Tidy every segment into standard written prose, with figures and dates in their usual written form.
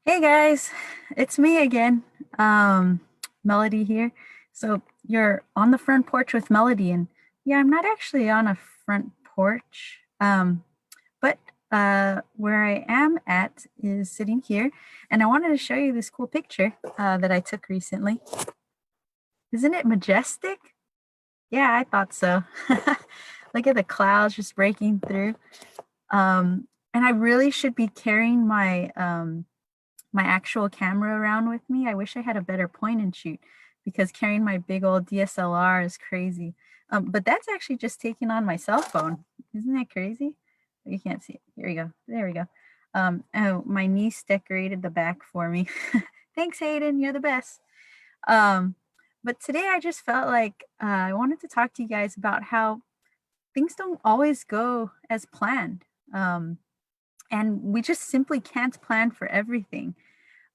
Hey guys, it's me again, um, Melody here. So you're on the front porch with Melody, and yeah, I'm not actually on a front porch, but where I am at is sitting here, and I wanted to show you this cool picture that I took recently. Isn't it majestic? Yeah, I thought so. Look at the clouds just breaking through. And I really should be carrying my actual camera around with me. I wish I had a better point and shoot because carrying my big old DSLR is crazy. But that's actually just taking on my cell phone. Isn't that crazy? You can't see it. Here we go. There we go. Oh, my niece decorated the back for me. Thanks, Hayden. You're the best. Um, but today I just felt like I wanted to talk to you guys about how things don't always go as planned. And we just simply can't plan for everything.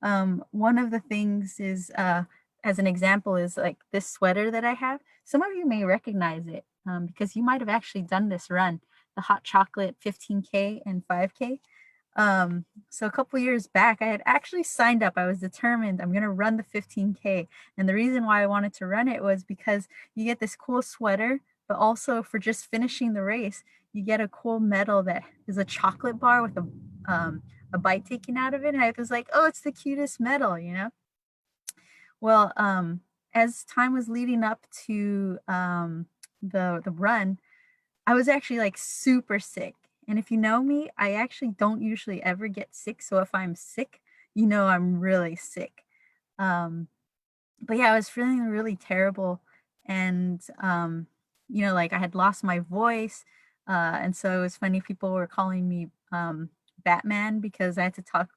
One of the things is, as an example, is like this sweater that I have. Some of you may recognize it because you might have actually done this run, the hot chocolate 15K and 5K. So a couple years back, I had actually signed up. I was determined I'm going to run the 15K. And the reason why I wanted to run it was because you get this cool sweater, but also for just finishing the race, you get a cool medal that is a chocolate bar with a bite taken out of it. And I was like, oh, it's the cutest medal, you know? Well, as time was leading up to the run, I was actually like super sick. And if you know me, I actually don't usually ever get sick. So if I'm sick, you know I'm really sick. Um, but yeah, I was feeling really terrible. And like I had lost my voice. And so it was funny, people were calling me Batman because I had to talk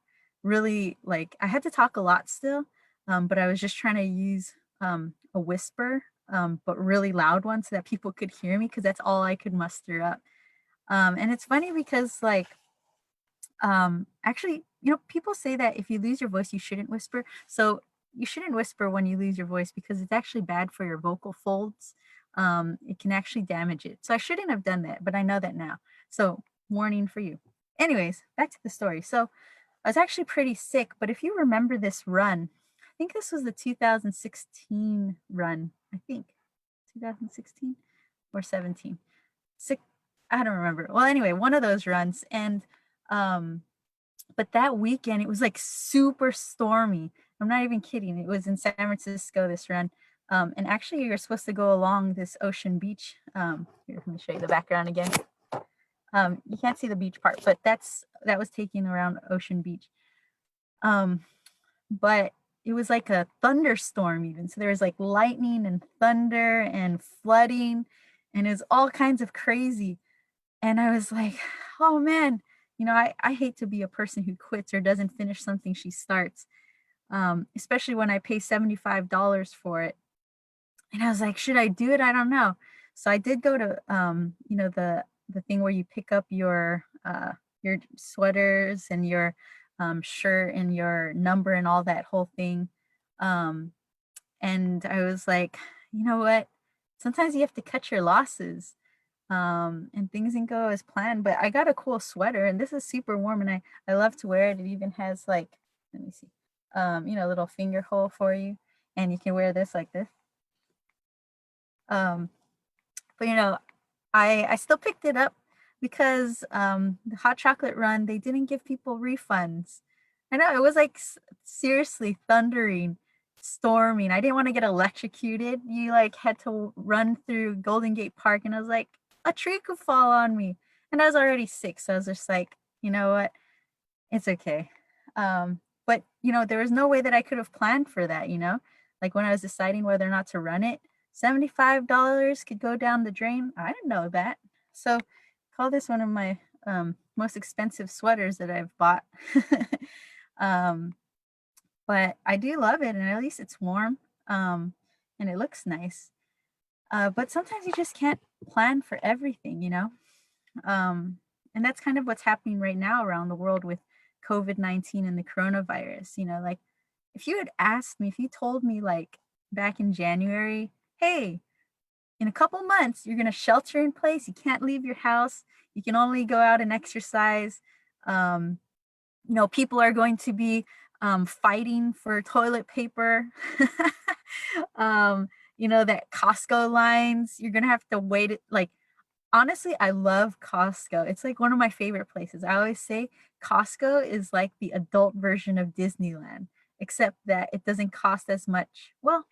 really like I had to talk a lot still. But I was just trying to use a whisper, but really loud one so that people could hear me because that's all I could muster up. And it's funny because actually, people say that if you lose your voice, you shouldn't whisper. So you shouldn't whisper when you lose your voice because it's actually bad for your vocal folds. It can actually damage it. So I shouldn't have done that, but I know that now. So warning for you. Anyways, back to the story. So I was actually pretty sick, but if you remember this run, I think this was the 2016 run. I think 2016 or 17. Six, I don't remember. Well, anyway, one of those runs. And um, but that weekend it was like super stormy. I'm not even kidding. It was in San Francisco this run. And actually you're supposed to go along this ocean beach. Here, let me show you the background again. You can't see the beach part, but that was taking around Ocean Beach. But it was like a thunderstorm even. So there was like lightning and thunder and flooding, and it was all kinds of crazy. And I was like, oh man, I hate to be a person who quits or doesn't finish something she starts, especially when I pay $75 for it. And I was like, should I do it? I don't know. So I did go to, the thing where you pick up your sweaters and your shirt and your number and all that whole thing. Um, and I was like, you know what? Sometimes you have to cut your losses, and things didn't go as planned. But I got a cool sweater, and this is super warm, and I love to wear it. It even has like, let me see, a little finger hole for you, and you can wear this like this. Um, but I still picked it up because the hot chocolate run, they didn't give people refunds. I know it was like seriously thundering, storming. I didn't want to get electrocuted. You like had to run through Golden Gate Park, and I was like, a tree could fall on me. And I was already sick, so I was just like, you know what? It's okay. But there was no way that I could have planned for that. Like when I was deciding whether or not to run it, $75 could go down the drain. I didn't know that. So call this one of my most expensive sweaters that I've bought. um, but I do love it, and at least it's warm, and it looks nice. But sometimes you just can't plan for everything. Um, and that's kind of what's happening right now around the world with COVID-19 and the coronavirus. Like if you had asked me, if you told me like back in January, hey, in a couple months, you're going to shelter in place, you can't leave your house, you can only go out and exercise. People are going to be fighting for toilet paper. um, that Costco lines, you're gonna have to wait like honestly, I love Costco. It's like one of my favorite places. I always say Costco is like the adult version of Disneyland, except that it doesn't cost as much. Well,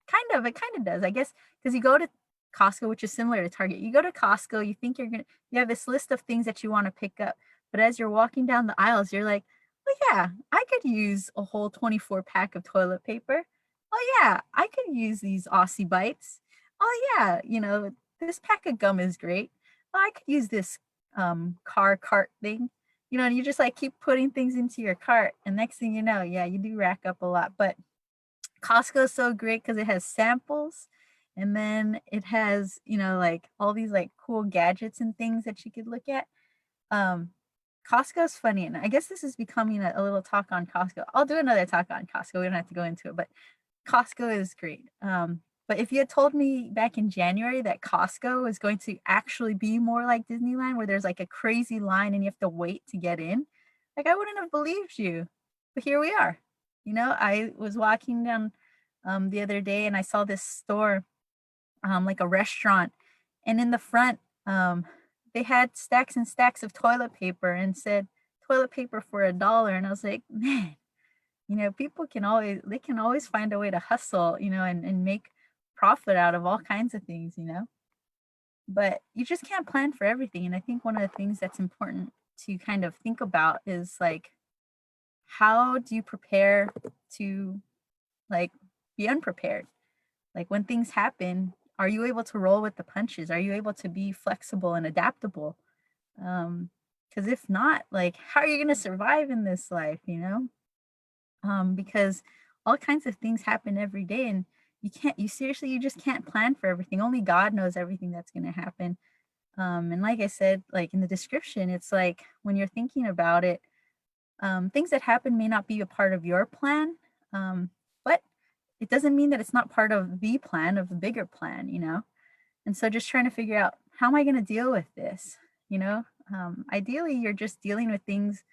it kind of does, I guess, because you go to Costco, which is similar to Target. You go to Costco, you think you have this list of things that you want to pick up, but as you're walking down the aisles, you're like, well, yeah, I could use a whole 24 pack of toilet paper. Oh, yeah, I could use these Aussie Bites. Oh, yeah, this pack of gum is great. Oh, I could use this car cart thing. And you just like keep putting things into your cart, and next thing you know, yeah, you do rack up a lot. But Costco is so great because it has samples, and then it has, like all these like cool gadgets and things that you could look at. Um, Costco's funny, and I guess this is becoming a little talk on Costco. I'll do another talk on Costco. We don't have to go into it, but Costco is great. But if you had told me back in January that Costco is going to actually be more like Disneyland, where there's like a crazy line and you have to wait to get in, like I wouldn't have believed you. But here we are. I was walking down the other day and I saw this store, like a restaurant, and in the front, they had stacks and stacks of toilet paper and said toilet paper for $1. And I was like, man, people can always find a way to hustle, and make profit out of all kinds of things. But you just can't plan for everything. And I think one of the things that's important to kind of think about is like, how do you prepare to like be unprepared? Like when things happen, are you able to roll with the punches? Are you able to be flexible and adaptable? Because if not, like, how are you going to survive in this life? Because all kinds of things happen every day, and you just can't plan for everything. Only God knows everything that's going to happen. And like I said, like in the description, it's like when you're thinking about it, things that happen may not be a part of your plan, but it doesn't mean that it's not part of the plan, of the bigger plan. And so just trying to figure out, how am I going to deal with this? Ideally, you're just dealing with things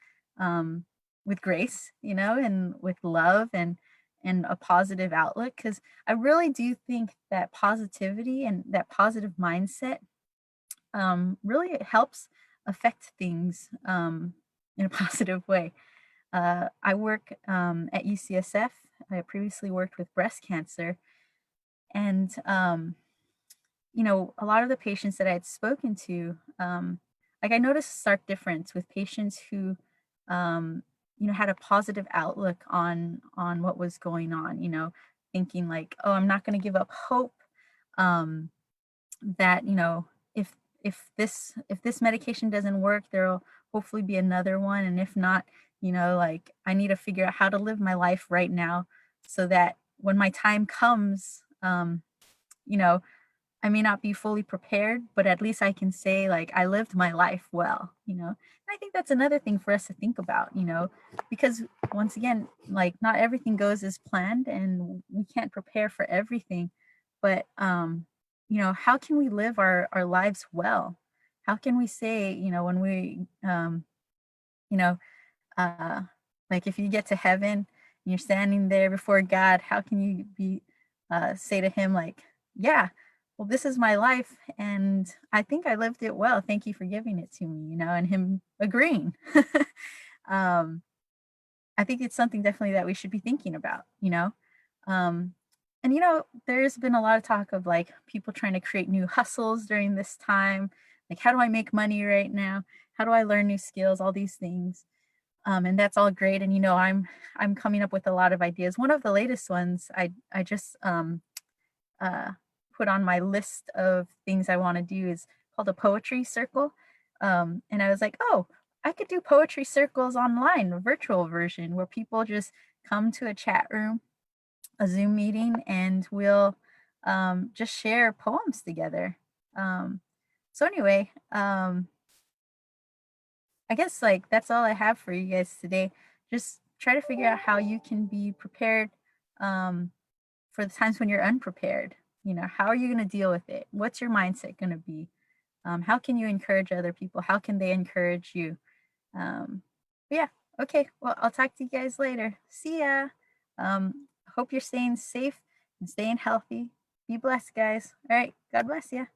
with grace, and with love and a positive outlook. Because I really do think that positivity and that positive mindset really helps affect things in a positive way. I work at UCSF. I previously worked with breast cancer, and a lot of the patients that I had spoken to, like I noticed a stark difference with patients who, had a positive outlook on what was going on. Thinking like, oh, I'm not going to give up hope. Um, that if this medication doesn't work, there'll hopefully be another one, and if not, like I need to figure out how to live my life right now, so that when my time comes, you know I may not be fully prepared, but at least I can say like I lived my life well. And I think that's another thing for us to think about, because once again, like not everything goes as planned and we can't prepare for everything. But how can we live our lives well? How can we say, when we you know, uh like if you get to heaven and you're standing there before God, how can you be say to him like, yeah, well, this is my life and I think I lived it well. Thank you for giving it to me, and him agreeing. um, I think it's something definitely that we should be thinking about. Um, and there's been a lot of talk of like people trying to create new hustles during this time. Like, how do I make money right now? How do I learn new skills? All these things. And that's all great. And I'm coming up with a lot of ideas. One of the latest ones I just uh, put on my list of things I want to do is called a poetry circle. And I was like, oh, I could do poetry circles online, a virtual version where people just come to a chat room, a Zoom meeting, and we'll just share poems together. So anyway, I guess like that's all I have for you guys today. Just try to figure out how you can be prepared um, for the times when you're unprepared. How are you going to deal with it? What's your mindset going to be? How can you encourage other people? How can they encourage you? But yeah, Okay, well, I'll talk to you guys later. See ya. Hope you're staying safe and staying healthy. Be blessed, guys. All right, God bless you.